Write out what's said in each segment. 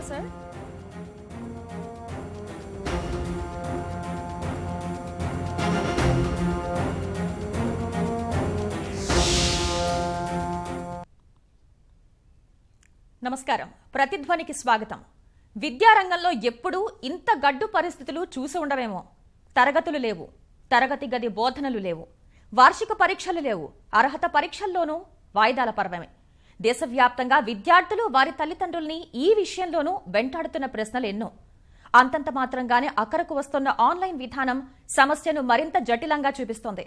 Sir. నమస్కారం. ప్రతిధ్వనికి స్వాగతం. విద్యారంగంలో ఎప్పుడూ ఇంత గడ్డు పరిస్థితులు చూసి ఉండవేమో. తరగతులు లేవు, తరగతి గది బోధనలు లేవు, వార్షిక పరీక్షలు లేవు, అర్హత పరీక్షల్లోనూ వాయిదాల పర్వమే. దేశవ్యాప్తంగా విద్యార్థులు వారి తల్లిదండ్రుల్ని ఈ విషయంలోనూ వెంటాడుతున్న ప్రశ్నలు ఎన్నో. అంతంత మాత్రంగానే అక్కరకు వస్తున్న ఆన్లైన్ విధానం సమస్యను మరింత జటిలంగా చూపిస్తోంది.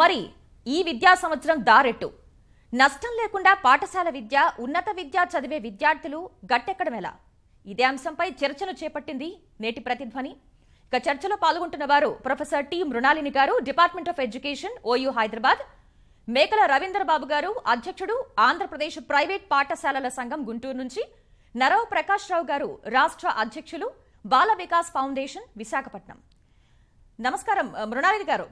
మరి ఈ విద్యా సంవత్సరం దారెట్టు? నష్టం లేకుండా పాఠశాల విద్య, ఉన్నత విద్య చదివే విద్యార్థులు గట్టెక్కడమేలా? ఇదే అంశంపై చర్చను చేపట్టింది నేటి ప్రతిధ్వని. ఇక చర్చలో పాల్గొంటున్న వారు ప్రొఫెసర్ టి మృణాలిని గారు, department of education, OU Hyderabad; మేకల రవీంద్రబాబు గారు, అధ్యక్షుడు, ఆంధ్రప్రదేశ్ ప్రైవేట్ పాఠశాలల సంఘం గుంటూరు నుంచి; నరవ ప్రకాష్ రావు గారు, రాష్ట్ర అధ్యక్షులు, బాల వికాస్ ఫౌండేషన్, విశాఖపట్నం. నమస్కారం మృణాలిని గారు.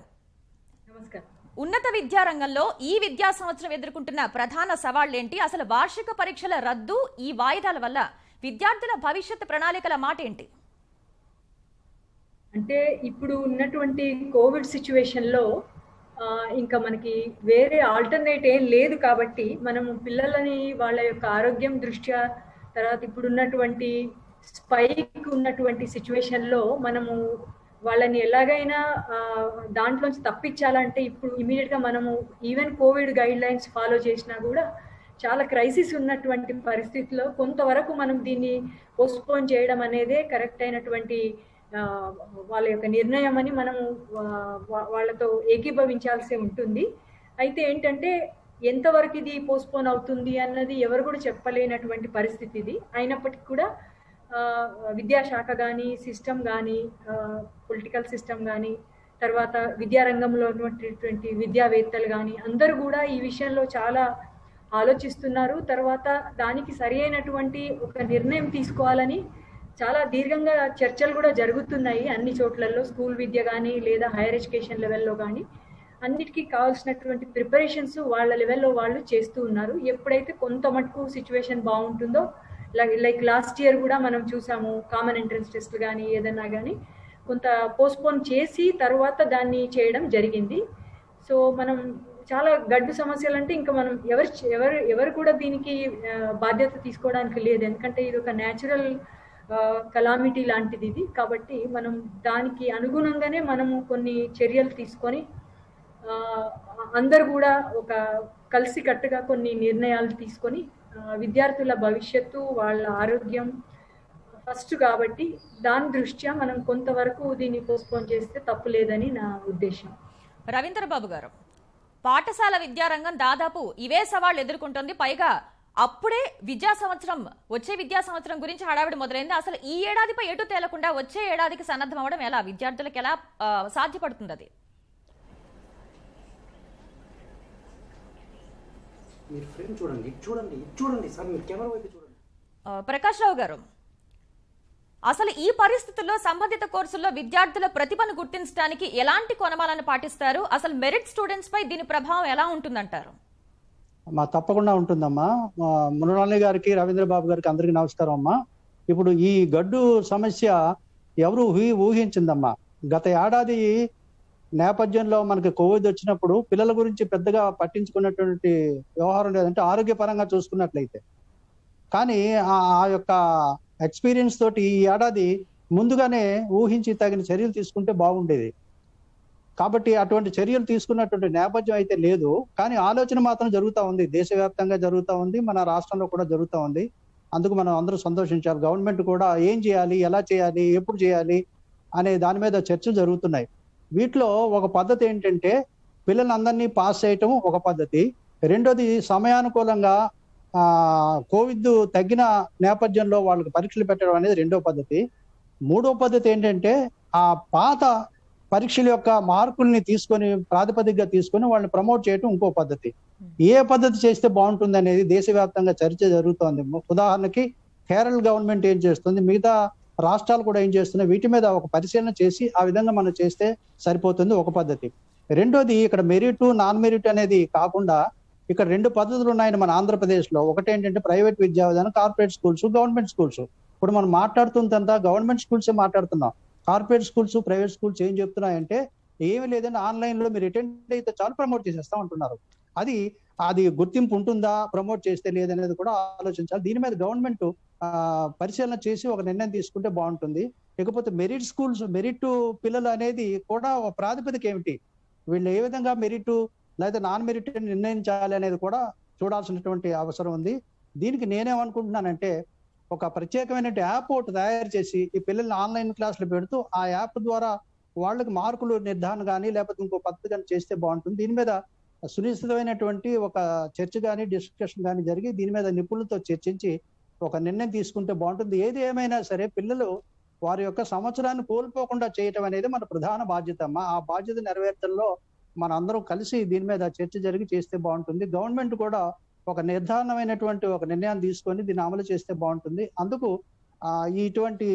నమస్కారం. ఉన్నత విద్యారంగంలో ఈ విద్యా సంవత్సరం ఎదుర్కొంటున్న ప్రధాన సవాళ్లేంటి? అసలు వార్షిక పరీక్షల రద్దు, ఈ వాయిదాల వల్ల విద్యార్థుల భవిష్యత్ ప్రణాళికల మాట ఏంటి? అంటే ఇప్పుడు ఉన్నటువంటి కోవిడ్ సిచ్యువేషన్లో ఇంకా మనకి వేరే ఆల్టర్నేట్ ఏం లేదు కాబట్టి మనము పిల్లలని వాళ్ళ యొక్క ఆరోగ్యం దృష్ట్యా, తర్వాత ఇప్పుడు ఉన్నటువంటి స్పైక్ ఉన్నటువంటి సిచ్యువేషన్లో మనము వాళ్ళని ఎలాగైనా దాంట్లోంచి తప్పించాలంటే ఇప్పుడు ఇమీడియట్గా మనము even Covid guide lines follow చేసినా కూడా చాలా క్రైసిస్ ఉన్నటువంటి పరిస్థితిలో కొంతవరకు మనం దీన్ని పోస్ట్పోన్ చేయడం అనేదే కరెక్ట్ అయినటువంటి వాళ్ళ యొక్క నిర్ణయం అని మనము వాళ్ళతో ఏకీభవించాల్సి ఉంటుంది. అయితే ఏంటంటే ఎంతవరకు ఇది పోస్ట్పోన్ అవుతుంది అన్నది ఎవరు కూడా చెప్పలేనటువంటి పరిస్థితి ఇది. అయినప్పటికీ కూడా విద్యాశాఖ కానీ, సిస్టమ్ కానీ, పొలిటికల్ సిస్టమ్ కానీ, తర్వాత విద్యారంగంలో ఉన్నటువంటి విద్యావేత్తలు కానీ అందరూ కూడా ఈ విషయంలో చాలా ఆలోచిస్తున్నారు. తర్వాత దానికి సరి అయినటువంటి ఒక నిర్ణయం తీసుకోవాలని చాలా దీర్ఘంగా చర్చలు కూడా జరుగుతున్నాయి అన్ని చోట్లలో. స్కూల్ విద్య కానీ లేదా హైయర్ ఎడ్యుకేషన్ లెవెల్లో కానీ అన్నిటికీ కావాల్సినటువంటి ప్రిపరేషన్స్ వాళ్ళ లెవెల్లో వాళ్ళు చేస్తూ ఉన్నారు. ఎప్పుడైతే కొంత మటుకు సిచ్యువేషన్ బాగుంటుందో, లైక్ లాస్ట్ ఇయర్ కూడా మనం చూసాము, కామన్ ఎంట్రన్స్ టెస్ట్ కానీ ఏదైనా కానీ కొంత పోస్ట్పోన్ చేసి తర్వాత దాన్ని చేయడం జరిగింది. సో మనం చాలా గడ్డు సమస్యలు అంటే ఇంకా మనం ఎవరు కూడా దీనికి బాధ్యత తీసుకోవడానికి లేదు. ఎందుకంటే ఇది ఒక న్యాచురల్ కలామిటీ లాంటిది ఇది. కాబట్టి మనం దానికి అనుగుణంగానే మనము కొన్ని చర్యలు తీసుకొని అందరు కూడా ఒక కలిసికట్టుగా కొన్ని నిర్ణయాలు తీసుకొని విద్యార్థుల భవిష్యత్తు, వాళ్ళ ఆరోగ్యం ఫస్ట్ కాబట్టి దాని దృష్ట్యా మనం కొంతవరకు దీన్ని పోస్ట్పోన్ చేస్తే తప్పు లేదని నా ఉద్దేశం. రవీంద్రబాబు గారు, పాఠశాల విద్యారంగం దాదాపు ఇవే సవాళ్లు ఎదుర్కొంటుంది. పైగా అప్పుడే వచ్చే విద్యా సంవత్సరం గురించి హడావిడి మొదలైంది. అసలు ఈ ఏడాదిపై ఎటు తేలకుండా వచ్చే ఏడాదికి సన్నద్ధం అవడం ఎలా? విద్యార్థులకు ఎలా సాధ్యపడుతుంది అది? ప్రకాష్ రావు గారు, అసలు ఈ పరిస్థితుల్లో సంబంధిత కోర్సుల్లో విద్యార్థుల ప్రతిభను గుర్తించడానికి ఎలాంటి కొనమాలను పాటిస్తారు? అసలు మెరిట్ స్టూడెంట్స్ పై దీని ప్రభావం ఎలా ఉంటుందంటారు? తప్పకుండా ఉంటుందమ్మా. మృణాలిని గారికి, రవీంద్రబాబు గారికి అందరికీ నమస్కారం అమ్మా. ఇప్పుడు ఈ గడ్డు సమస్య ఎవరు ఊహించిందమ్మా? గత ఏడాది నేపథ్యంలో మనకి కోవిడ్ వచ్చినప్పుడు పిల్లల గురించి పెద్దగా పట్టించుకున్నటువంటి వ్యవహారం లేదంటే ఆరోగ్యపరంగా చూసుకున్నట్లయితే. కానీ ఆ యొక్క ఎక్స్పీరియన్స్ తోటి ఈ ఏడాది ముందుగానే ఊహించి తగిన చర్యలు తీసుకుంటే బాగుండేది. కాబట్టి అటువంటి చర్యలు తీసుకున్నటువంటి నేపథ్యం అయితే లేదు. కానీ ఆలోచన మాత్రం జరుగుతూ ఉంది, దేశవ్యాప్తంగా జరుగుతూ ఉంది, మన రాష్ట్రంలో కూడా జరుగుతూ ఉంది. అందుకు మనం అందరూ సంతోషించాలి. గవర్నమెంట్ కూడా ఏం చేయాలి, ఎలా చేయాలి, ఎప్పుడు చేయాలి అనే దాని మీద చర్చలు జరుగుతున్నాయి. వీటిలో ఒక పద్ధతి ఏంటంటే పిల్లలందరినీ పాస్ చేయటం ఒక పద్ధతి. రెండోది సమయానుకూలంగా కోవిడ్ తగ్గిన నేపథ్యంలో వాళ్ళకి పరీక్షలు పెట్టడం అనేది రెండో పద్ధతి. మూడో పద్ధతి ఏంటంటే ఆ పాత పరీక్షల యొక్క మార్కుల్ని తీసుకొని ప్రాతిపదికగా తీసుకొని వాళ్ళని ప్రమోట్ చేయడం ఇంకో పద్ధతి. ఏ పద్ధతి చేస్తే బాగుంటుంది అనేది దేశవ్యాప్తంగా చర్చ జరుగుతోంది. ఉదాహరణకి కేరళ గవర్నమెంట్ ఏం చేస్తుంది, మిగతా రాష్ట్రాలు కూడా ఏం చేస్తున్నాయి, వీటి మీద ఒక పరిశీలన చేసి ఆ విధంగా మనం చేస్తే సరిపోతుంది, ఒక పద్ధతి. రెండోది ఇక్కడ మెరిట్ నాన్ మెరిట్ అనేది కాకుండా ఇక్కడ రెండు పద్ధతులు ఉన్నాయని మన ఆంధ్రప్రదేశ్ లో. ఒకటి ఏంటంటే ప్రైవేట్ విద్యా విధానం, కార్పొరేట్ స్కూల్స్, గవర్నమెంట్ స్కూల్స్. ఇప్పుడు మనం మాట్లాడుతుందంతా గవర్నమెంట్ స్కూల్సే మాట్లాడుతున్నాం. కార్పొరేట్ స్కూల్స్, ప్రైవేట్ స్కూల్స్ ఏం చెప్తున్నాయంటే ఏమీ లేదని ఆన్లైన్ లో మీరు అటెండ్ అయితే చాలు ప్రమోట్ చేసేస్తా ఉంటున్నారు. అది గుర్తింపు ఉంటుందా ప్రమోట్ చేస్తే లేదనేది కూడా ఆలోచించాలి. దీని మీద గవర్నమెంట్ పరిశీలన చేసి ఒక నిర్ణయం తీసుకుంటే బాగుంటుంది. లేకపోతే మెరిట్ స్కూల్స్, మెరిట్ పిల్లలు అనేది కూడా ఒక ప్రాతిపదిక ఏమిటి, వీళ్ళు ఏ విధంగా మెరిట్ లేదా నాన్ మెరిట్ నిర్ణయించాలి అనేది కూడా చూడాల్సినటువంటి అవసరం ఉంది. దీనికి నేనేమనుకుంటున్నానంటే ఒక ప్రత్యేకమైన యాప్ ఒకటి తయారు చేసి ఈ పిల్లల్ని ఆన్లైన్ క్లాసులు పెడుతూ ఆ యాప్ ద్వారా వాళ్ళకి మార్కులు నిర్ధారణ కానీ లేకపోతే ఇంకో పద్ధతి కానీ చేస్తే బాగుంటుంది. దీని మీద సునిశ్చితమైనటువంటి ఒక చర్చ కానీ డిస్కషన్ కానీ జరిగి దీని మీద నిపుణులతో చర్చించి ఒక నిర్ణయం తీసుకుంటే బాగుంటుంది. ఏది ఏమైనా సరే పిల్లలు వారి యొక్క సంవత్సరాన్ని కోల్పోకుండా చేయటం అనేది మన ప్రధాన బాధ్యత అమ్మా. ఆ బాధ్యత నెరవేర్చడంలో మన అందరం కలిసి దీని మీద చర్చ జరిగి చేస్తే బాగుంటుంది. గవర్నమెంట్ కూడా ఒక నిర్ధారణమైనటువంటి ఒక నిర్ణయాన్ని తీసుకొని దీన్ని అమలు చేస్తే బాగుంటుంది. అందుకు ఇటువంటి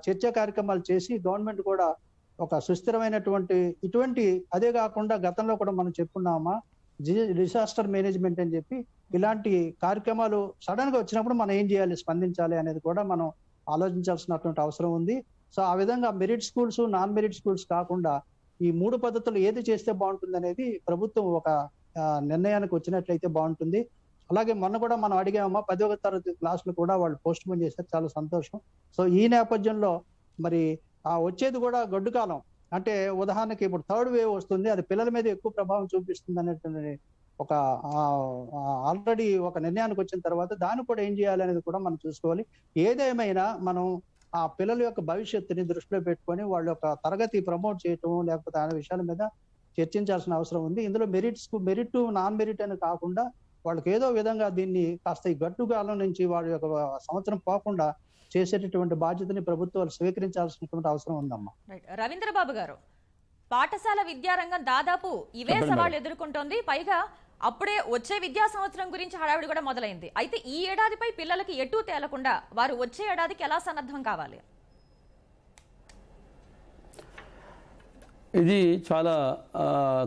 చర్చా కార్యక్రమాలు చేసి గవర్నమెంట్ కూడా ఒక సుస్థిరమైనటువంటి అదే కాకుండా గతంలో కూడా మనం చెప్పుకున్నామా డిసాస్టర్ మేనేజ్మెంట్ అని చెప్పి ఇలాంటి కార్యక్రమాలు సడన్ గా వచ్చినప్పుడు మనం ఏం చేయాలి, స్పందించాలి అనేది కూడా మనం ఆలోచించాల్సినటువంటి అవసరం ఉంది. సో ఆ విధంగా merit schools, non merit schools కాకుండా ఈ 3 పద్ధతులు ఏది చేస్తే బాగుంటుంది అనేది ప్రభుత్వం ఒక నిర్ణయానికి వచ్చినట్లయితే బాగుంటుంది. అలాగే మొన్న కూడా మనం అడిగామా 10వ తరగతి క్లాసులు కూడా వాళ్ళు పోస్ట్ పోన్ చేశారు, చాలా సంతోషం. సో ఈ నేపథ్యంలో మరి వచ్చేది కూడా గడ్డు కాలం, అంటే ఉదాహరణకి ఇప్పుడు 3rd వేవ్ వస్తుంది, అది పిల్లల మీద ఎక్కువ ప్రభావం చూపిస్తుంది అనేటువంటి ఒక ఆల్రెడీ ఒక నిర్ణయానికి వచ్చిన తర్వాత దాన్ని కూడా ఏం చేయాలి అనేది కూడా మనం చూసుకోవాలి. ఏదేమైనా మనం ఆ పిల్లల యొక్క భవిష్యత్తుని దృష్టిలో పెట్టుకొని వాళ్ళ యొక్క తరగతి ప్రమోట్ చేయటం లేకపోతే ఆ విషయాల మీద చర్చించాల్సిన అవసరం ఉంది. ఇందులో మెరిట్ నాన్ మెరిట్ అని కాకుండా వాళ్ళకి ఏదో విధంగా దీన్ని కాస్త ఈ గట్టు కాలం నుంచి వాళ్ళ యొక్క సంవత్సరం పోకుండా చేసేటటువంటి బాధ్యతని ప్రభుత్వాలు స్వీకరించాల్సినటువంటి అవసరం ఉందమ్మా. రవీంద్రబాబు గారు, పాఠశాల విద్యారంగం దాదాపు ఇవే సవాళ్ళు ఎదుర్కొంటోంది. పైగా అప్పుడే వచ్చే విద్యా సంవత్సరం గురించి హడావిడి కూడా మొదలైంది. అయితే ఈ ఏడాదిపై పిల్లలకి ఎటూ తేలకుండా వారు వచ్చే ఏడాదికి ఎలా సన్నద్ధం కావాలి? ఇది చాలా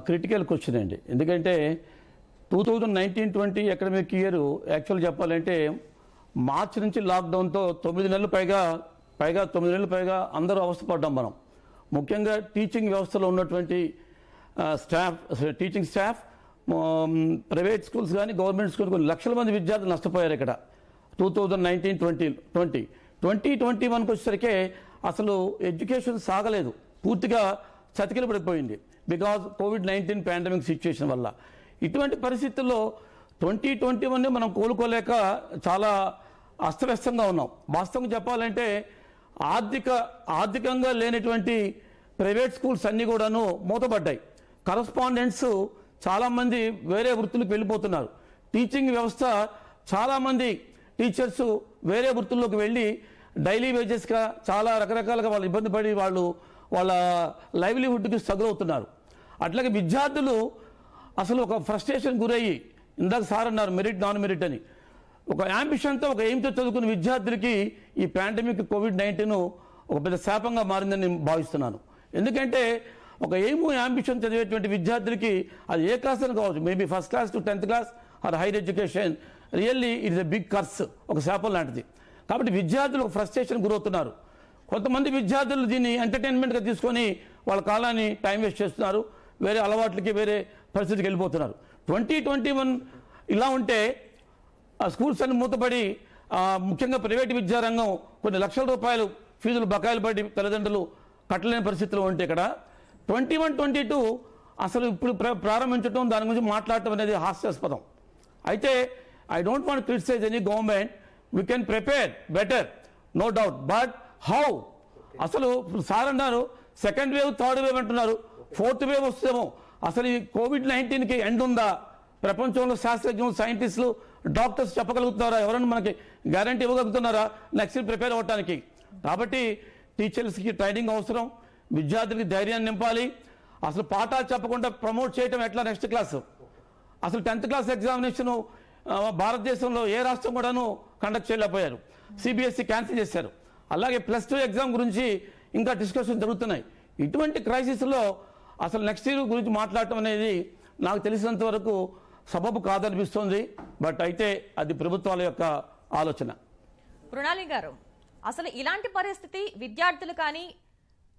క్రిటికల్ క్వశ్చన్ అండి. ఎందుకంటే 2019-20 అకాడమిక్ ఇయర్ యాక్చువల్ చెప్పాలంటే మార్చి నుంచి లాక్డౌన్తో 9 నెలలు పైగా అందరూ అవస్థపడ్డాం మనం. ముఖ్యంగా టీచింగ్ వ్యవస్థలో ఉన్నటువంటి టీచింగ్ స్టాఫ్, ప్రైవేట్ స్కూల్స్ కానీ గవర్నమెంట్ స్కూల్స్ కొన్ని లక్షల మంది విద్యార్థులు నష్టపోయారు ఇక్కడ 2019-20. 2021కి వచ్చేసరికి అసలు ఎడ్యుకేషన్ సాగలేదు, పూర్తిగా చతికిల పడిపోయింది బికాజ్ COVID-19 పాండమిక్ సిచ్యువేషన్ వల్ల. ఇటువంటి పరిస్థితుల్లో 2021 మనం కోలుకోలేక చాలా అస్తవ్యస్తంగా ఉన్నాం. వాస్తవంగా చెప్పాలంటే ఆర్థికంగా లేనటువంటి ప్రైవేట్ స్కూల్స్ అన్నీ కూడాను మూతపడ్డాయి. కరస్పాండెంట్స్ చాలామంది వేరే వృత్తులకు వెళ్ళిపోతున్నారు. టీచింగ్ వ్యవస్థ చాలామంది టీచర్స్ వేరే వృత్తుల్లోకి వెళ్ళి డైలీ వేజెస్గా చాలా రకరకాలుగా వాళ్ళు ఇబ్బంది పడి వాళ్ళ లైవ్లీహుడ్కి స్ట్రగుల్ అవుతున్నారు. అట్లాగే విద్యార్థులు అసలు ఒక ఫ్రస్ట్రేషన్ గురయ్యి, ఇందాక సార్ అన్నారు మెరిట్ నాన్ మెరిట్ అని, ఒక యాంబిషన్తో ఒక ఎయిమ్తో చదువుకున్న విద్యార్థులకి ఈ పాండమిక్ COVID-19 ఒక పెద్ద శాపంగా మారిందని నేను భావిస్తున్నాను. ఎందుకంటే ఒక ఎయిమ్ యాంబిషన్ చదివేటువంటి విద్యార్థులకి అది ఏ క్లాస్ అని కావచ్చు, maybe first class to 10th class or higher education, really it is a big curse, ఒక శాపం లాంటిది. కాబట్టి విద్యార్థులు ఒక ఫ్రస్ట్రేషన్ గురవుతున్నారు. కొంతమంది విద్యార్థులు దీన్ని ఎంటర్టైన్మెంట్గా తీసుకొని వాళ్ళ కాలాన్ని టైం వేస్ట్ చేస్తున్నారు, వేరే అలవాట్లకి వేరే పరిస్థితికి వెళ్ళిపోతున్నారు. 2021 ఇలా ఉంటే ఆ స్కూల్స్ అన్ని మూతపడి ముఖ్యంగా ప్రైవేట్ విద్యారంగం కొన్ని లక్షల రూపాయలు ఫీజులు బకాయిలు పడి తల్లిదండ్రులు కట్టలేని పరిస్థితులు ఉంటే ఇక్కడ 21-22 అసలు ఇప్పుడు ప్రారంభించడం, దాని గురించి మాట్లాడటం అనేది హాస్యాస్పదం. అయితే I don't want criticise any government, we can prepare better, no doubt, but how? అసలు సార్ అన్నారు సెకండ్ వేవ్, థర్డ్ వేవ్ అంటున్నారు, 4th వేవ్ వస్తేమో అసలు ఈ COVID-19కి ఎండ్ ఉందా? ప్రపంచంలో శాస్త్రజ్ఞులు, సైంటిస్టులు, డాక్టర్స్ చెప్పగలుగుతున్నారా? ఎవరైనా మనకి గ్యారంటీ ఇవ్వగలుగుతున్నారా నెక్స్ట్ ప్రిపేర్ అవ్వడానికి? కాబట్టి టీచర్స్కి ట్రైనింగ్ అవసరం, విద్యార్థులకి ధైర్యాన్ని నింపాలి. అసలు పాఠాలు చెప్పకుండా ప్రమోట్ చేయడం ఎట్లా నెక్స్ట్ క్లాస్? అసలు 10th క్లాస్ ఎగ్జామినేషన్ భారతదేశంలో ఏ రాష్ట్రం కూడాను కండక్ట్ చేయలేకపోయారు, CBSE క్యాన్సిల్ చేశారు. అలాగే +2 ఎగ్జామ్ గురించి ఇంకా డిస్కషన్ జరుగుతున్నాయి. ఇటువంటి క్రైసిస్లో అసలు నెక్స్ట్ ఇయర్ గురించి మాట్లాడటం అనేది నాకు తెలిసినంత వరకు సబబు కాదనిపిస్తుంది. బట్ అయితే అది ప్రభుత్వాల యొక్క ఆలోచన. మృణాలి గారు, అసలు ఇలాంటి పరిస్థితి విద్యార్థులు కానీ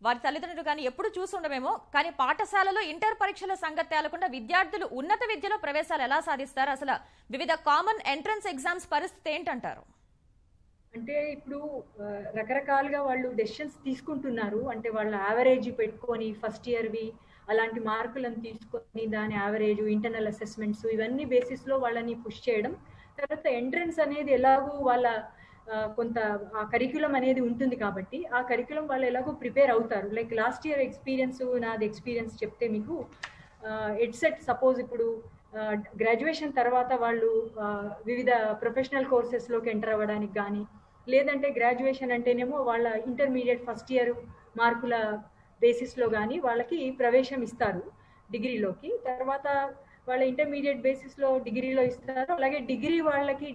వారి తల్లిదండ్రులు కానీ ఎప్పుడు చూసుండమేమో, కానీ పాఠశాలలో ఇంటర్ పరీక్షల సంగతి తేలకుండా విద్యార్థులు ఉన్నత విద్యలో ప్రవేశాలు ఎలా సాధిస్తారు? అసలు వివిధ కామన్ ఎంట్రన్స్ ఎగ్జామ్స్ పరిస్థితి ఏంటంటారు? అంటే ఇప్పుడు రకరకాలుగా వాళ్ళు డెసిషన్స్ తీసుకుంటున్నారు. అంటే వాళ్ళ యావరేజ్ పెట్టుకొని ఫస్ట్ ఇయర్వి అలాంటి మార్కులను తీసుకొని దాని యావరేజ్, ఇంటర్నల్ అసెస్మెంట్స్ ఇవన్నీ బేసిస్లో వాళ్ళని పుష్ చేయడం. తర్వాత ఎంట్రన్స్ అనేది ఎలాగూ వాళ్ళ కొంత ఆ కరిక్యులం అనేది ఉంటుంది కాబట్టి ఆ కరిక్యులం వాళ్ళు ఎలాగో ప్రిపేర్ అవుతారు. లైక్ లాస్ట్ ఇయర్ ఎక్స్పీరియన్స్, నాది ఎక్స్పీరియన్స్ చెప్తే మీకు ఎడ్సెట్ సపోజ్ ఇప్పుడు గ్రాడ్యుయేషన్ తర్వాత వాళ్ళు వివిధ ప్రొఫెషనల్ కోర్సెస్లోకి ఎంటర్ అవ్వడానికి కానీ, లేదంటే గ్రాడ్యుయేషన్ అంటేనేమో వాళ్ళ ఇంటర్మీడియట్ ఫస్ట్ ఇయర్ మార్కుల బేసిస్లో కానీ వాళ్ళకి ప్రవేశం ఇస్తారు డిగ్రీలోకి. తర్వాత వాళ్ళ ఇంటర్మీడియట్ బేసిస్లో డిగ్రీలో ఇస్తారు. అలాగే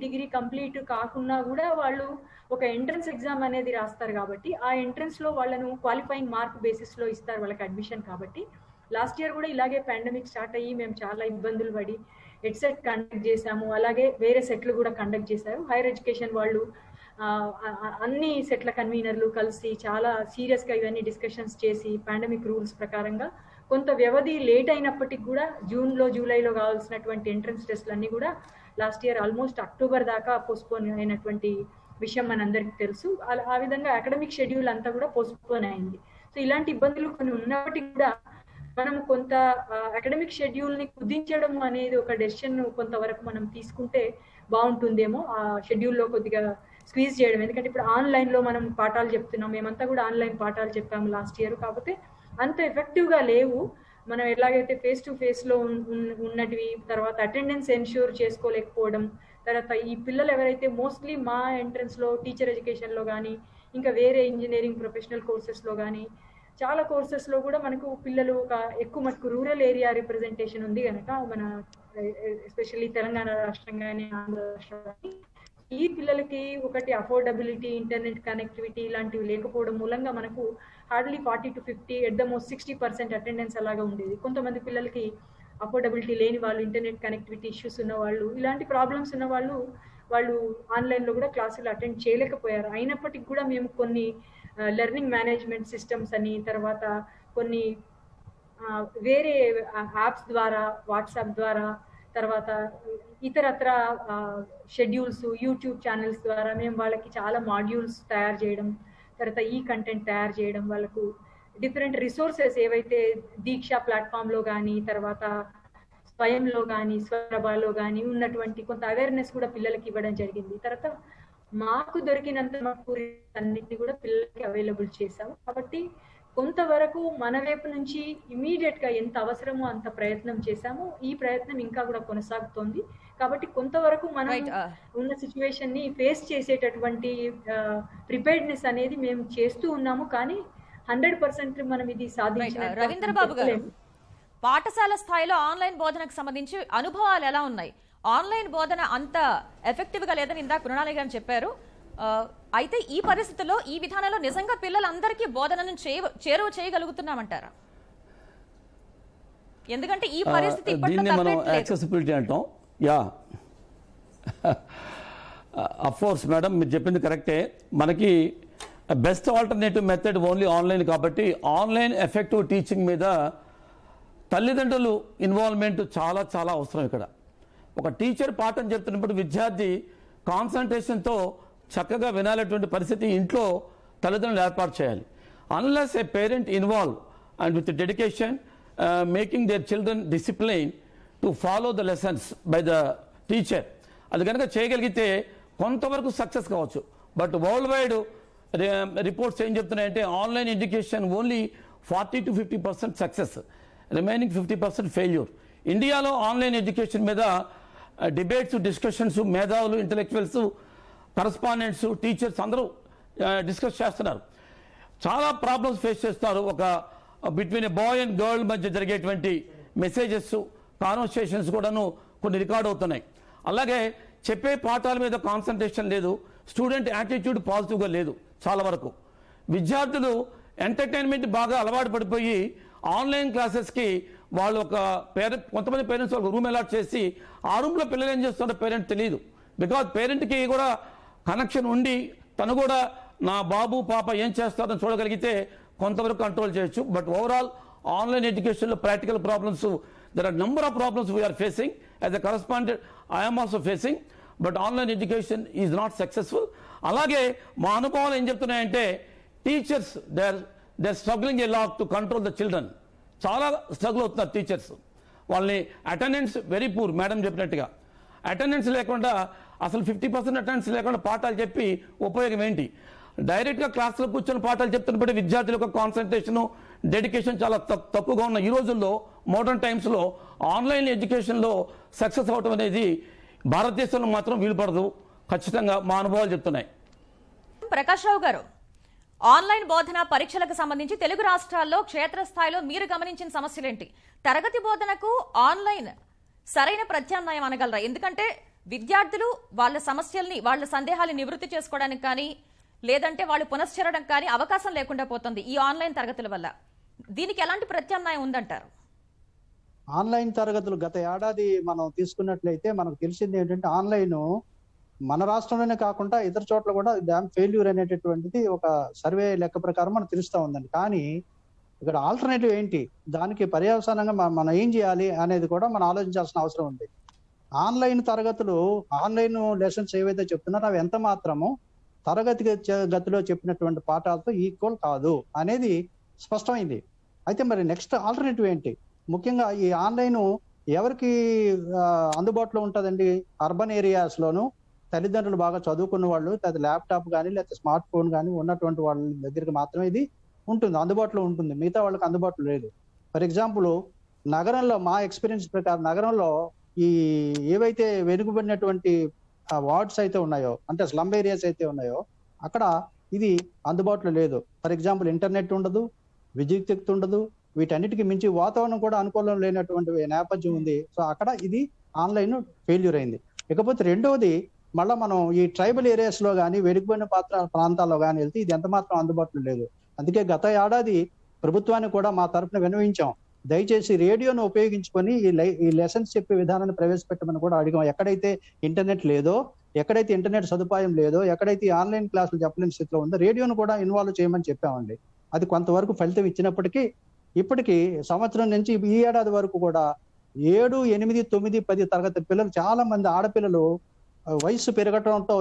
డిగ్రీ కంప్లీట్ కాకుండా కూడా వాళ్ళు ఒక ఎంట్రన్స్ ఎగ్జామ్ అనేది రాస్తారు కాబట్టి ఆ ఎంట్రన్స్లో వాళ్ళను క్వాలిఫైయింగ్ మార్క్ బేసిస్లో ఇస్తారు వాళ్ళకి అడ్మిషన్. కాబట్టి లాస్ట్ ఇయర్ కూడా ఇలాగే పాండమిక్ స్టార్ట్ అయ్యి మేము చాలా ఇబ్బందులు పడి ఎడ్సెట్ కండక్ట్ చేశాము. అలాగే వేరే సెట్లు కూడా కండక్ట్ చేశారు. హైయర్ ఎడ్యుకేషన్ వాళ్ళు అన్ని సెట్ల కన్వీనర్లు కలిసి చాలా సీరియస్గా ఇవన్నీ డిస్కషన్స్ చేసి పాండమిక్ రూల్స్ ప్రకారంగా కొంత వ్యవధి లేట్ అయినప్పటికీ కూడా జూన్లో జూలైలో కావాల్సినటువంటి ఎంట్రన్స్ టెస్ట్లు అన్నీ కూడా లాస్ట్ ఇయర్ ఆల్మోస్ట్ అక్టోబర్ దాకా పోస్ట్పోన్ అయినటువంటి విషయం మనందరికీ తెలుసు. ఆ విధంగా అకాడమిక్ షెడ్యూల్ అంతా కూడా పోస్ట్పోన్ అయింది. సో ఇలాంటి ఇబ్బందులు కొన్ని ఉన్నప్పటికీ కూడా మనం కొంత అకాడమిక్ షెడ్యూల్ని కుదించడం అనేది ఒక డెసిషన్ కొంతవరకు మనం తీసుకుంటే బాగుంటుందేమో. ఆ షెడ్యూల్లో కొద్దిగా స్క్వీజ్ చేయడం. ఎందుకంటే ఇప్పుడు ఆన్లైన్లో మనం పాఠాలు చెప్తున్నాం, మేమంతా కూడా ఆన్లైన్ పాఠాలు చెప్పాము లాస్ట్ ఇయర్. కాకపోతే అంత ఎఫెక్టివ్గా లేవు. మనం ఎలాగైతే ఫేస్ టు ఫేస్లో ఉన్నటివి, తర్వాత అటెండెన్స్ ఎన్ష్యూర్ చేసుకోలేకపోవడం, తర్వాత ఈ పిల్లలు ఎవరైతే మోస్ట్లీ మా ఎంట్రన్స్లో టీచర్ ఎడ్యుకేషన్లో కానీ ఇంకా వేరే ఇంజనీరింగ్ ప్రొఫెషనల్ కోర్సెస్లో కానీ చాలా కోర్సెస్లో కూడా మనకు పిల్లలు ఒక ఎక్కువ మటుకు రూరల్ ఏరియా రిప్రజెంటేషన్ ఉంది కనుక మన ఎస్పెషల్లీ తెలంగాణ రాష్ట్రం కానీ ఆంధ్ర రాష్ట్రం కానీ ఈ పిల్లలకి ఒకటి అఫోర్డబిలిటీ, ఇంటర్నెట్ కనెక్టివిటీ ఇలాంటివి లేకపోవడం మూలంగా మనకు hardly 40 to 50 at the most 60% attendance అలాగా ఉండేది. కొంతమంది పిల్లలకి అఫోర్డబిలిటీ లేని వాళ్ళు, ఇంటర్నెట్ కనెక్టివిటీ ఇష్యూస్ ఉన్న వాళ్ళు, ఇలాంటి ప్రాబ్లమ్స్ ఉన్న వాళ్ళు ఆన్లైన్లో కూడా క్లాసులు అటెండ్ చేయలేకపోయారు. అయినప్పటికీ కూడా మేము కొన్ని లెర్నింగ్ మేనేజ్మెంట్ సిస్టమ్స్ అని, తర్వాత కొన్ని వేరే యాప్స్ ద్వారా, వాట్సాప్ ద్వారా, తర్వాత ఇతరత్ర షెడ్యూల్స్, యూట్యూబ్ ఛానల్స్ ద్వారా మేము వాళ్ళకి చాలా మాడ్యూల్స్ తయారు చేయడం, తర్వాత ఈ కంటెంట్ తయారు చేయడం, వాళ్ళకు డిఫరెంట్ రిసోర్సెస్ ఏవైతే దీక్ష ప్లాట్ఫామ్లో కానీ, తర్వాత స్వయంలో కానీ, స్వరభాలో కానీ ఉన్నటువంటి కొంత అవేర్నెస్ కూడా పిల్లలకి ఇవ్వడం జరిగింది. తర్వాత మాకు దొరికినంత అన్నింటినీ కూడా పిల్లలకి అవైలబుల్ చేశాము. కాబట్టి కొంతవరకు మన వైపు నుంచి ఇమీడియట్ గా ఎంత అవసరమో అంత ప్రయత్నం చేశాము. ఈ ప్రయత్నం ఇంకా కూడా కొనసాగుతోంది. కాబట్టి కొంతవరకు మనం ఉన్న సిచ్యువేషన్ ని ఫేస్ చేసేటటువంటి ప్రిపేర్డ్నెస్ అనేది మేము చేస్తూ ఉన్నాము. కానీ 100% మనం ఇది సాధించాలి. రవీంద్ర బాబు గారు, పాఠశాల స్థాయిలో ఆన్లైన్ బోధనకు సంబంధించి అనుభవాలు ఎలా ఉన్నాయి? ఆన్లైన్ బోధన అంత ఎఫెక్టివ్ గా లేదని ఇందాక మృణాలి గారు చెప్పారు. అయితే ఈ పరిస్థితుల్లో, ఈ విధానంలో నిజంగా పిల్లలందరికీ బోధనను చేరువ చేయగలుగుతున్నామంటారా? ఎందుకంటే ఈ పరిస్థితి యాక్సెసిబిలిటీ అంటాం. యా, అఫ్ కోర్స్ మేడం, మీరు చెప్పింది కరెక్టే. మనకి best alternative method only online కాబట్టి ఆన్లైన్ ఎఫెక్టివ్ టీచింగ్ మీద తల్లిదండ్రులు ఇన్వాల్వ్మెంట్ చాలా చాలా అవసరం. ఇక్కడ ఒక టీచర్ పాఠం చెప్తున్నప్పుడు విద్యార్థి కాన్సన్ట్రేషన్తో చక్కగా వినాలటువంటి పరిస్థితి ఇంట్లో తల్లిదండ్రులు ఏర్పాటు చేయాలి. Unless A parent involve and with dedication making their children discipline to follow the lessons by the teacher, అది కనుక చేయగలిగితే కొంతవరకు సక్సెస్ కావచ్చు. బట్ వరల్డ్ వైడ్ రిపోర్ట్స్ ఏం చెప్తున్నాయంటే online education only 40 to 50% success, remaining 50% failure. ఇండియాలో ఆన్లైన్ ఎడ్యుకేషన్ మీద debates, discussions, మేధావులు, ఇంటలెక్చువల్స్, కరస్పాండెంట్స్, టీచర్స్ అందరూ డిస్కస్ చేస్తున్నారు. చాలా ప్రాబ్లమ్స్ ఫేస్ చేస్తున్నారు. ఒక between a boy and girl మధ్య జరిగేటువంటి మెసేజెస్, కాన్వర్సేషన్స్ కూడాను కొన్ని రికార్డ్ అవుతున్నాయి. అలాగే చెప్పే పాఠాల మీద కాన్సన్ట్రేషన్ లేదు, స్టూడెంట్ యాటిట్యూడ్ పాజిటివ్గా లేదు. చాలా వరకు విద్యార్థులు ఎంటర్టైన్మెంట్ బాగా అలవాటు పడిపోయి ఆన్లైన్ క్లాసెస్కి వాళ్ళు కొంతమంది పేరెంట్స్ వాళ్ళకి రూమ్ అలాట్ చేసి ఆ రూమ్లో పిల్లలు ఏం చేస్తున్నారో పేరెంట్ తెలియదు. బికాజ్ పేరెంట్కి కూడా కనెక్షన్ ఉండి తను కూడా నా బాబు పాప ఏం చేస్తారని చూడగలిగితే కొంతవరకు కంట్రోల్ చేయొచ్చు. బట్ ఓవరాల్ ఆన్లైన్ ఎడ్యుకేషన్లో practical problems, there are number of problems we are facing. As a correspondent I'm also facing, but online education is not successful. అలాగే మా అనుభవాలు ఏం చెప్తున్నాయంటే teachers they are struggling a lot to control the children. చాలా struggle అవుతున్నారు teachers. వాళ్ళని attendance very poor, madam చెప్పినట్టుగా attendance లేకుండా అసలు 50% అటెండెన్స్ లేకుండా పాఠాలు చెప్పి ఉపయోగం ఏంటి? డైరెక్ట్గా క్లాస్లో కూర్చొని పాఠాలు చెప్తున్నప్పుడు విద్యార్థుల యొక్క కాన్సన్ట్రేషన్, డెడికేషన్ చాలా తక్కువగా ఉన్న ఈ రోజుల్లో, మోడర్న్ టైమ్స్లో ఆన్లైన్ ఎడ్యుకేషన్లో సక్సెస్ అవడం అనేది భారతదేశంలో మాత్రం వీలుపడదు. ఖచ్చితంగా మా అనుభవాలు చెప్తున్నాయి. ప్రకాష్ రావు గారు, ఆన్లైన్ బోధన పరీక్షలకు సంబంధించి తెలుగు రాష్ట్రాల్లో క్షేత్రస్థాయిలో మీరు గమనించిన సమస్యలేంటి? తరగతి బోధనకు ఆన్లైన్ సరైన ప్రత్యామ్నాయం అనగలరా? ఎందుకంటే విద్యార్థులు వాళ్ళ సమస్యల్ని, వాళ్ళ సందేహాలు నివృత్తి చేసుకోవడానికి కానీ, లేదంటే వాళ్ళు పునశ్చరడం కానీ అవకాశం లేకుండా పోతుంది ఈ ఆన్లైన్ తరగతుల వల్ల. దీనికి ఎలాంటి ప్రత్యామ్నాయం ఉందంటారు? ఆన్లైన్ తరగతులు గత ఏడాది మనం తీసుకున్నట్లయితే మనకు తెలిసింది ఏంటంటే ఆన్లైన్ మన రాష్ట్రంలోనే కాకుండా ఇతర చోట్ల కూడా డ్యామ్ ఫెయిల్యూర్ అనేటటువంటిది ఒక సర్వే లెక్క ప్రకారం మనకు తెలుస్తూ ఉందండి. కానీ ఇక్కడ ఆల్టర్నేటివ్ ఏంటి, దానికి పర్యవసానంగా మనం ఏం చేయాలి అనేది కూడా మనం ఆలోచించాల్సిన అవసరం ఉంది. ఆన్లైన్ తరగతులు, ఆన్లైన్ లెసన్స్ ఏవైతే చెప్తున్నారో అవి ఎంత మాత్రము తరగతి గతిలో చెప్పినటువంటి పాఠాలతో ఈక్వల్ కాదు అనేది స్పష్టమైంది. అయితే మరి నెక్స్ట్ ఆల్టర్నేటివ్ ఏంటి? ముఖ్యంగా ఈ ఆన్లైన్ ఎవరికి అందుబాటులో ఉంటుందండి? అర్బన్ ఏరియాస్ లోను తల్లిదండ్రులు బాగా చదువుకున్న వాళ్ళు, లేదా ల్యాప్టాప్ కానీ లేకపోతే స్మార్ట్ ఫోన్ కానీ ఉన్నటువంటి వాళ్ళ దగ్గరికి మాత్రమే ఇది ఉంటుంది, అందుబాటులో ఉంటుంది. మిగతా వాళ్ళకి అందుబాటులో లేదు. ఫర్ ఎగ్జాంపుల్ నగరంలో మా ఎక్స్పీరియన్స్ ప్రకారం నగరంలో ఈ ఏవైతే వెనుకబడినటువంటి వార్డ్స్ అయితే ఉన్నాయో, అంటే స్లమ్ ఏరియాస్ అయితే ఉన్నాయో, అక్కడ ఇది అందుబాటులో లేదు. ఫర్ ఎగ్జాంపుల్ ఇంటర్నెట్ ఉండదు, విద్యుత్ ఉండదు, వీటన్నిటికీ మించి వాతావరణం కూడా అనుకూలం లేనటువంటి నేపథ్యం ఉంది. సో అక్కడ ఇది ఆన్లైన్ ఫెయిల్యూర్ అయింది. ఇకపోతే రెండవది, మళ్ళీ మనం ఈ ట్రైబల్ ఏరియాస్ లో కానీ వెనుకబడిన ప్రాంతాల్లో కానీ వెళ్తే ఇది ఎంత మాత్రం అందుబాటులో లేదు. అందుకే గత ఏడాది ప్రభుత్వాన్ని కూడా మా తరఫున విన్నవించాం, దయచేసి రేడియోను ఉపయోగించుకొని ఈ లెసన్స్ చెప్పే విధానాన్ని ప్రవేశపెట్టమని కూడా అడిగాం. ఎక్కడైతే ఇంటర్నెట్ లేదో, ఎక్కడైతే ఇంటర్నెట్ సదుపాయం లేదో, ఎక్కడైతే ఆన్లైన్ క్లాసులు చెప్పలేని స్థితిలో ఉందో రేడియోను కూడా ఇన్వాల్వ్ చేయమని చెప్పామండి. అది కొంతవరకు ఫలితం ఇచ్చినప్పటికీ ఇప్పటికీ సంవత్సరం నుంచి ఈ ఏడాది వరకు కూడా 7, 8, 9, 10 తరగతి పిల్లలు, చాలా మంది ఆడపిల్లలు వయసు పెరగటంతో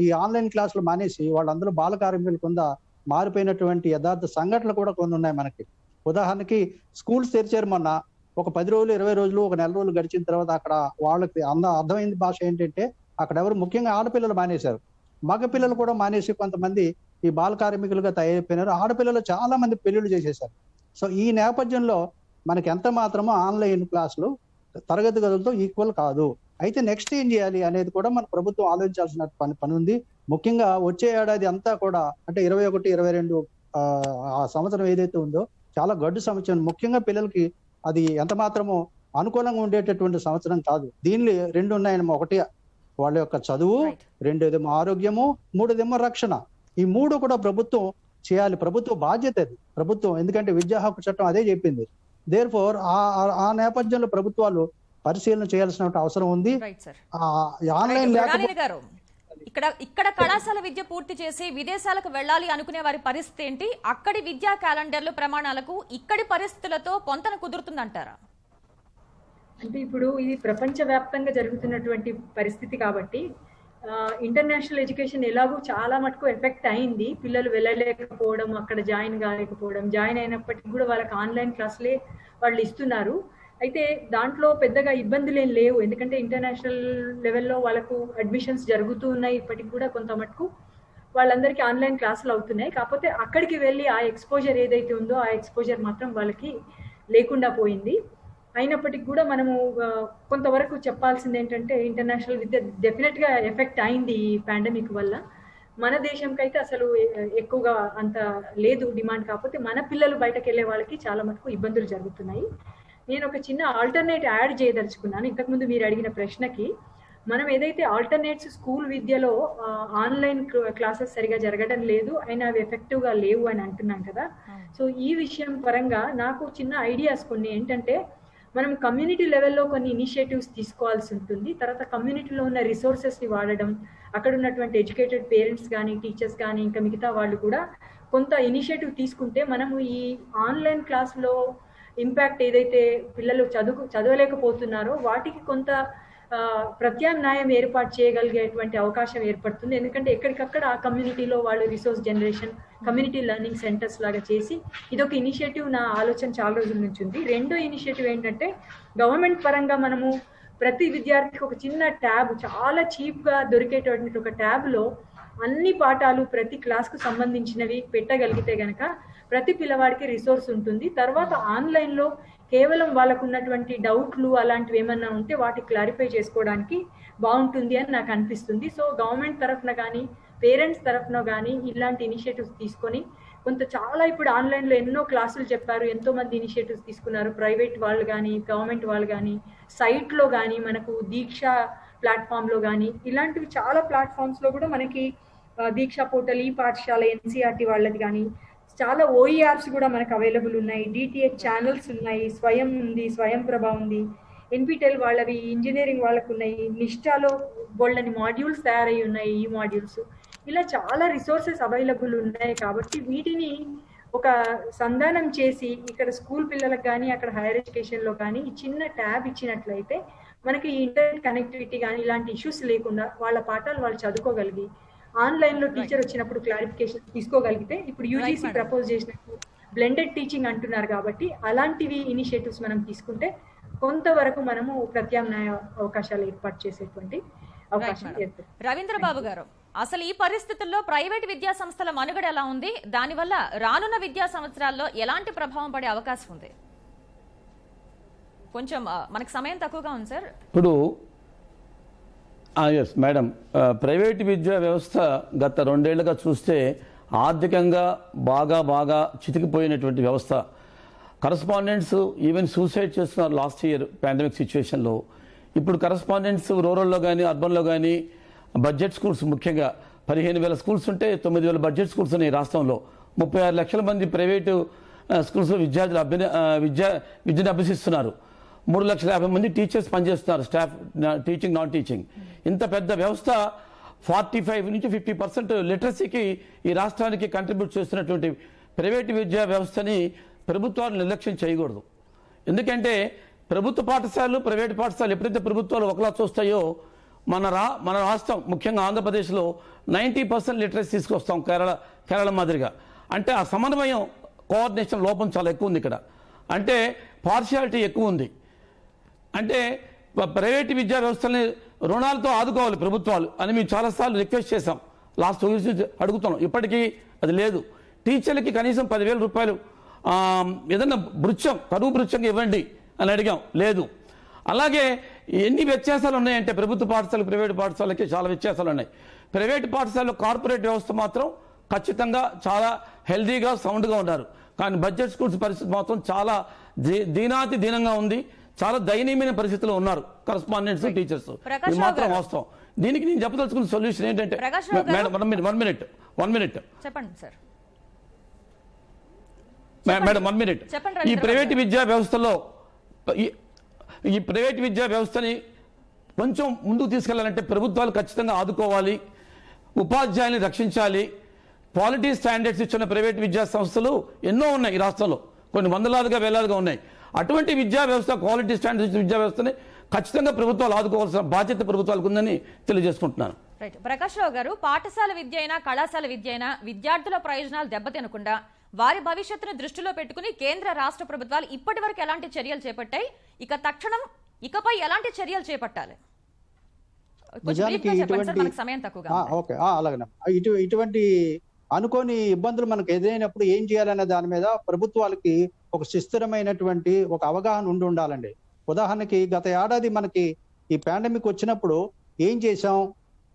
ఈ ఆన్లైన్ క్లాసులు మానేసి వాళ్ళందరూ బాల కార్మికుల కింద మారిపోయినటువంటి యథార్థ సంఘటనలు కూడా కొన్ని ఉన్నాయి మనకి. ఉదాహరణకి స్కూల్స్ తెరిచారు మొన్న, ఒక 10 రోజులు 20 రోజులు ఒక నెల రోజులు గడిచిన తర్వాత అక్కడ వాళ్ళకి అర్థమైంది భాష ఏంటంటే అక్కడ ఎవరు ముఖ్యంగా ఆడపిల్లలు మానేశారు, మగ పిల్లలు కూడా మానేసి కొంతమంది ఈ బాల కార్మికులుగా తయారైపోయినారు. ఆడపిల్లలు చాలా మంది పెళ్లిళ్ళు చేసేశారు. సో ఈ నేపథ్యంలో మనకి ఎంత మాత్రమో ఆన్లైన్ క్లాసులు తరగతి గదులతో ఈక్వల్ కాదు. అయితే నెక్స్ట్ ఏం చేయాలి అనేది కూడా మన ప్రభుత్వం ఆలోచించాల్సిన పని ఉంది. ముఖ్యంగా వచ్చే ఏడాది అంతా కూడా, అంటే 21, 22 ఆ సంవత్సరం ఏదైతే ఉందో చాలా గడ్డు సంవత్సరం. ముఖ్యంగా పిల్లలకి అది ఎంత మాత్రమో అనుకూలంగా ఉండేటటువంటి సంవత్సరం కాదు. దీనిలో 2 ఉన్నాయన్నమా. ఒకటి వాళ్ళ యొక్క చదువు, రెండోదేమో ఆరోగ్యము, మూడోదేమో రక్షణ. ఈ 3 కూడా ప్రభుత్వం చేయాలి. ప్రభుత్వ బాధ్యత అది ప్రభుత్వం, ఎందుకంటే విద్యా హక్కు చట్టం అదే చెప్పింది. దేర్ఫోర్ ఆ నేపథ్యంలో ప్రభుత్వాలు పరిశీలన చేయాల్సిన అవసరం ఉంది. ఆన్లైన్ ఇక్కడ కళాశాల విద్య పూర్తి చేసి విదేశాలకు వెళ్ళాలి అనుకునే వారి పరిస్థితి ఏంటి? అక్కడి విద్యా క్యాలెండర్లు ప్రమాణాలకు ఇక్కడి పరిస్థితులతో పొంతన కుదురుతుందంటారా? అంటే ఇప్పుడు ఇది ప్రపంచ వ్యాప్తంగా జరుగుతున్నటువంటి పరిస్థితి కాబట్టి ఇంటర్నేషనల్ ఎడ్యుకేషన్ ఎలాగో చాలా మటుకు ఎఫెక్ట్ అయింది. పిల్లలు వెళ్ళలేకపోవడం, అక్కడ జాయిన్ కాలేకపోవడం, జాయిన్ అయినప్పటికీ కూడా వాళ్ళకి ఆన్లైన్ క్లాసులే వాళ్ళు ఇస్తున్నారు. అయితే దాంట్లో పెద్దగా ఇబ్బందులు ఏం లేవు, ఎందుకంటే ఇంటర్నేషనల్ లెవెల్లో వాళ్ళకు అడ్మిషన్స్ జరుగుతూ ఉన్నాయి. ఇప్పటికి కూడా కొంత మటుకు వాళ్ళందరికీ ఆన్లైన్ క్లాసులు అవుతున్నాయి. కాకపోతే అక్కడికి వెళ్ళి ఆ ఎక్స్పోజర్ ఏదైతే ఉందో ఆ ఎక్స్పోజర్ మాత్రం వాళ్ళకి లేకుండా పోయింది. అయినప్పటికీ కూడా మనము కొంతవరకు చెప్పాల్సింది ఏంటంటే ఇంటర్నేషనల్ విద్య డెఫినెట్గా ఎఫెక్ట్ అయింది ఈ పాండమిక్ వల్ల. మన దేశంకైతే అసలు ఎక్కువగా అంత లేదు డిమాండ్. కాకపోతే మన పిల్లలు బయటకు వెళ్ళే వాళ్ళకి చాలా మటుకు ఇబ్బందులు జరుగుతున్నాయి. నేను ఒక చిన్న ఆల్టర్నేట్ యాడ్ చేయదలుచుకున్నాను ఇంతకుముందు మీరు అడిగిన ప్రశ్నకి. మనం ఏదైతే ఆల్టర్నేట్స్ స్కూల్ విద్యలో ఆన్లైన్ క్లాసెస్ సరిగా జరగడం లేదు, అయినా అవి ఎఫెక్టివ్గా లేవు అని అంటున్నాం కదా. సో ఈ విషయం పరంగా నాకు చిన్న ఐడియాస్ కొన్ని ఏంటంటే, మనం కమ్యూనిటీ లెవెల్లో కొన్ని ఇనిషియేటివ్స్ తీసుకోవాల్సి ఉంటుంది. తర్వాత కమ్యూనిటీలో ఉన్న రిసోర్సెస్ని వాడడం, అక్కడ ఉన్నటువంటి ఎడ్యుకేటెడ్ పేరెంట్స్ కానీ టీచర్స్ కానీ ఇంకా మిగతా వాళ్ళు కూడా కొంత ఇనిషియేటివ్ తీసుకుంటే మనము ఈ ఆన్లైన్ క్లాస్లో ఇంపాక్ట్ ఏదైతే పిల్లలు చదవలేకపోతున్నారో వాటికి కొంత ప్రత్యామ్నాయం ఏర్పాటు చేయగలిగేటువంటి అవకాశం ఏర్పడుతుంది. ఎందుకంటే ఎక్కడికక్కడ ఆ కమ్యూనిటీలో వాళ్ళు resource generation, community learning centres లాగా చేసి ఇదొక ఇనిషియేటివ్ నా ఆలోచన చాలా రోజుల నుంచి ఉంది. రెండో ఇనిషియేటివ్ ఏంటంటే గవర్నమెంట్ పరంగా మనము ప్రతి విద్యార్థికి ఒక చిన్న ట్యాబ్, చాలా చీప్గా దొరికేటువంటి ఒక ట్యాబ్లో అన్ని పాఠాలు ప్రతి క్లాస్కు సంబంధించినవి పెట్టగలిగితే గనక ప్రతి పిల్లవాడికి రిసోర్స్ ఉంటుంది. తర్వాత ఆన్లైన్లో కేవలం వాళ్ళకు ఉన్నటువంటి డౌట్లు అలాంటివి ఏమన్నా ఉంటే వాటికి క్లారిఫై చేసుకోవడానికి బాగుంటుంది అని నాకు అనిపిస్తుంది. సో గవర్నమెంట్ తరఫున కానీ పేరెంట్స్ తరఫున కానీ ఇలాంటి ఇనిషియేటివ్స్ తీసుకొని కొంత చాలా ఇప్పుడు ఆన్లైన్లో ఎన్నో క్లాసులు చెప్పారు, ఎంతో మంది ఇనిషియేటివ్స్ తీసుకున్నారు. ప్రైవేట్ వాళ్ళు కానీ గవర్నమెంట్ వాళ్ళు కానీ సైట్లో కానీ మనకు దీక్ష ప్లాట్ఫామ్లో కానీ ఇలాంటివి చాలా ప్లాట్ఫామ్స్లో కూడా మనకి దీక్ష పోర్టల్, ఈ పాఠశాల, ఎన్సీఆర్టీ వాళ్ళది కానీ చాలా ఓఈఆర్స్ కూడా మనకు అవైలబుల్ ఉన్నాయి. డిటిహెచ్ ఛానల్స్ ఉన్నాయి, స్వయం ఉంది, స్వయం ప్రభ ఉంది, ఎన్పిటెల్ వాళ్ళవి, ఇంజనీరింగ్ వాళ్ళకు ఉన్నాయి, నిష్టాలో బోల్డని మాడ్యూల్స్ తయారై ఉన్నాయి, ఈ మాడ్యూల్స్. ఇలా చాలా రిసోర్సెస్ అవైలబుల్ ఉన్నాయి. కాబట్టి వీటిని ఒక సంధానం చేసి ఇక్కడ స్కూల్ పిల్లలకు కానీ అక్కడ హైయర్ ఎడ్యుకేషన్లో కానీ ఈ చిన్న ట్యాబ్ ఇచ్చినట్లయితే మనకి ఇంటర్నెట్ కనెక్టివిటీ కానీ ఇలాంటి ఇష్యూస్ లేకుండా వాళ్ళ పాఠాలు వాళ్ళు చదువుకోగలిగి ఆన్లైన్ లో టీచర్ వచ్చినప్పుడు క్లారిఫికేషన్ తీసుకోగలిగితే, ఇప్పుడు యూజీసీ ప్రపోజ్ చేసినట్టు బ్లెండెడ్ టీచింగ్ అంటున్నారు కాబట్టి అలాంటివి ఇనిషియేటివ్స్ మనం తీసుకుంటే కొంతవరకు మనము ప్రత్యామ్నాయ అవకాశాలు ఏర్పాటు చేసేటువంటి అవకాశం ఏర్పడుతుంది. రవీంద్రబాబు గారు, అసలు ఈ పరిస్థితుల్లో ప్రైవేట్ విద్యా సంస్థల మనుగడ ఎలా ఉంది? దానివల్ల రానున్న విద్యా సంవత్సరాల్లో ఎలాంటి ప్రభావం పడే అవకాశం ఉంది? కొంచెం మనకు సమయం తక్కువగా ఉంది సార్. ఇప్పుడు ఎస్ మేడం, ప్రైవేట్ విద్యా వ్యవస్థ గత 2 ఏళ్లుగా చూస్తే ఆర్థికంగా బాగా చితికిపోయినటువంటి వ్యవస్థ. కరస్పాండెంట్స్ ఈవెన్ సూసైడ్ చేస్తున్నారు లాస్ట్ ఇయర్ పాండమిక్ సిచ్యువేషన్లో. ఇప్పుడు కరస్పాండెంట్స్ రూరల్లో కానీ అర్బన్లో కానీ బడ్జెట్ స్కూల్స్, ముఖ్యంగా 15,000 స్కూల్స్ ఉంటే 9,000 బడ్జెట్ స్కూల్స్ ఉన్నాయి రాష్ట్రంలో. 36 లక్షల మంది ప్రైవేటు స్కూల్స్లో విద్యార్థులు విద్యను అభ్యసిస్తున్నారు. 3,50,000 మంది టీచర్స్ పనిచేస్తున్నారు, స్టాఫ్ టీచింగ్, నాన్ టీచింగ్. ఇంత పెద్ద వ్యవస్థ 45 నుంచి 50% లిటరసీకి ఈ రాష్ట్రానికి కంట్రిబ్యూట్ చేస్తున్నటువంటి ప్రైవేటు విద్యా వ్యవస్థని ప్రభుత్వాలు నిర్లక్ష్యం చేయకూడదు. ఎందుకంటే ప్రభుత్వ పాఠశాలలు, ప్రైవేటు పాఠశాలలు ఎప్పుడైతే ప్రభుత్వాలు ఒకలా చూస్తాయో మన రాష్ట్రం, ముఖ్యంగా ఆంధ్రప్రదేశ్లో 90% లిటరసీ తీసుకొస్తాం కేరళ మాదిరిగా. అంటే ఆ సమన్వయం, కోఆర్డినేషన్ లోపం చాలా ఎక్కువ ఉంది ఇక్కడ. అంటే పార్షియాలిటీ ఎక్కువ ఉంది. అంటే ప్రైవేటు విద్యా వ్యవస్థల్ని రుణాలతో ఆదుకోవాలి ప్రభుత్వాలు అని మేము చాలాసార్లు రిక్వెస్ట్ చేశాం. లాస్ట్ 2 years అడుగుతున్నాం, ఇప్పటికీ అది లేదు. టీచర్లకి కనీసం 10,000 రూపాయలు ఏదన్నా కరువు భృత్యంగా ఇవ్వండి అని అడిగాం, లేదు. అలాగే ఎన్ని వ్యత్యాసాలు ఉన్నాయంటే ప్రభుత్వ పాఠశాలలు, ప్రైవేటు పాఠశాలకి చాలా వ్యత్యాసాలు ఉన్నాయి. ప్రైవేటు పాఠశాలలో కార్పొరేట్ వ్యవస్థ మాత్రం ఖచ్చితంగా చాలా హెల్దీగా, సౌండ్గా ఉన్నారు. కానీ బడ్జెట్ స్కూల్స్ పరిస్థితి మాత్రం చాలా దీనంగా ఉంది. చాలా దయనీయమైన పరిస్థితిలో ఉన్నారు కరస్పాండెంట్స్, టీచర్స్. ఇది మాత్రం వాస్తవం. దీనికి నేను చెప్పదలుచుకున్న సొల్యూషన్ ఏంటంటే, మేడం 1 minute చెప్పండి సార్. Madam 1 minute. ఈ ప్రైవేటు విద్యా వ్యవస్థలో ఈ ప్రైవేటు విద్యా వ్యవస్థని కొంచెం ముందుకు తీసుకెళ్లాలంటే ప్రభుత్వాలు ఖచ్చితంగా ఆదుకోవాలి, ఉపాధ్యాయుల్ని రక్షించాలి. క్వాలిటీ స్టాండర్డ్స్ ఇచ్చిన ప్రైవేట్ విద్యా సంస్థలు ఎన్నో ఉన్నాయి ఈ రాష్ట్రంలో, కొన్ని వేలాదిగా ఉన్నాయి. అటువంటి విద్యా వ్యవస్థ, క్వాలిటీ స్టాండర్డ్స్ ఇచ్చిన విద్యా వ్యవస్థని ఖచ్చితంగా ప్రభుత్వాలు ఆదుకోవాల్సిన బాధ్యత ప్రభుత్వాలకు ఉందని తెలియజేసుకుంటున్నాను. రైట్. ప్రకాష్ రావు గారు, పాఠశాల విద్య అయినా కళాశాల విద్య అయినా విద్యార్థుల ప్రయోజనాలు దెబ్బతినకుండా వారి భవిష్యత్తును దృష్టిలో పెట్టుకుని కేంద్ర రాష్ట్ర ప్రభుత్వాలు ఇప్పటి వరకు ఎలాంటి చర్యలు చేపట్టాయి? ఇకపై ఎలాంటి చర్యలు చేపట్టాలి? ఇటువంటి అనుకోని ఇబ్బందులు మనకు ఎదురైనప్పుడు ఏం చేయాలనే దాని మీద ప్రభుత్వాలకి ఒక సుస్థిరమైనటువంటి ఒక అవగాహన ఉండాలండి. ఉదాహరణకి గత ఏడాది మనకి ఈ పాండమిక్ వచ్చినప్పుడు ఏం చేసాం,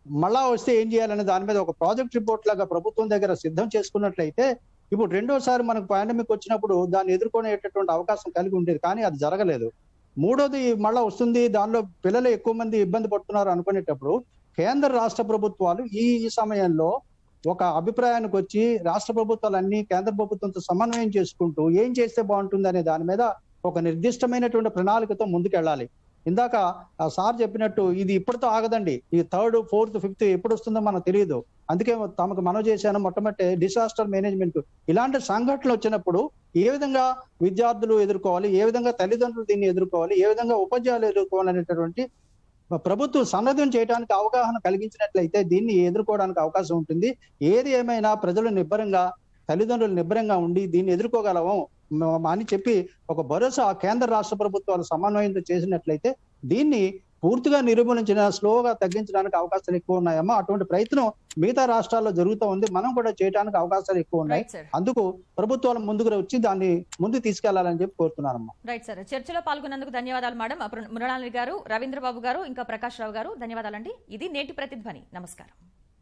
మళ్ళా వస్తే ఏం చేయాలనే దాని మీద ఒక ప్రాజెక్ట్ రిపోర్ట్ లాగా ప్రభుత్వం దగ్గర సిద్ధం చేసుకున్నట్లయితే ఇప్పుడు రెండోసారి మనకు పాండమిక్ వచ్చినప్పుడు దాన్ని ఎదుర్కొనేటటువంటి అవకాశం కలిగి ఉండేది. కానీ అది జరగలేదు. మూడోది మళ్ళా వస్తుంది, దానిలో పిల్లలు ఎక్కువ మంది ఇబ్బంది పడుతున్నారు అనుకునేటప్పుడు కేంద్ర రాష్ట్ర ప్రభుత్వాలు ఈ సమయంలో ఒక అభిప్రాయానికి వచ్చి రాష్ట్ర ప్రభుత్వాలన్నీ కేంద్ర ప్రభుత్వంతో సమన్వయం చేసుకుంటూ ఏం చేస్తే బాగుంటుంది అనే దాని మీద ఒక నిర్దిష్టమైనటువంటి ప్రణాళికతో ముందుకెళ్ళాలి. ఇందాక ఆ సార్ చెప్పినట్టు ఇది ఇప్పటితో ఆగదండి. ఈ 3rd, 4th, 5th ఎప్పుడు వస్తుందో మనకు తెలియదు. అందుకే తమకు మనవి చేశాను, మొట్టమొదటి డిసాస్టర్ మేనేజ్మెంట్. ఇలాంటి సంఘటనలు వచ్చినప్పుడు ఏ విధంగా విద్యార్థులు ఎదుర్కోవాలి, ఏ విధంగా తల్లిదండ్రులు దీన్ని ఎదుర్కోవాలి, ఏ విధంగా ఉపాధ్యాయులు ఎదుర్కోవాలి అనేటటువంటి ప్రభుత్వం సన్నద్ధం చేయడానికి అవగాహన కలిగించినట్లయితే దీన్ని ఎదుర్కోవడానికి అవకాశం ఉంటుంది. ఏది ఏమైనా ప్రజలు నిబ్బరంగా, తల్లిదండ్రులు నిబ్బరంగా ఉండి దీన్ని ఎదుర్కోగలము అని చెప్పి ఒక భరోసా కేంద్ర రాష్ట్ర ప్రభుత్వాలు సమన్వయంతో చేసినట్లయితే దీన్ని పూర్తిగా నిర్మూలించిన, స్లోగా తగ్గించడానికి అవకాశాలు ఎక్కువ ఉన్నాయమ్మా. అటువంటి ప్రయత్నం మిగతా రాష్ట్రాల్లో జరుగుతూ ఉంది. మనం కూడా చేయడానికి అవకాశాలు ఎక్కువ ఉన్నాయి. Right sir. అందుకు ప్రభుత్వాలు ముందుకు వచ్చి దాన్ని ముందుకు తీసుకెళ్లాలని చెప్పి కోరుతున్నానమ్మా. Right sir. చర్చలో పాల్గొన్నందుకు ధన్యవాదాలు మేడం. మృణాలి గారు, రవీంద్రబాబు గారు, ఇంకా ప్రకాష్ రావు గారు ధన్యవాదాలండి. ఇది నేటి ప్రతిధ్వని. నమస్కారం.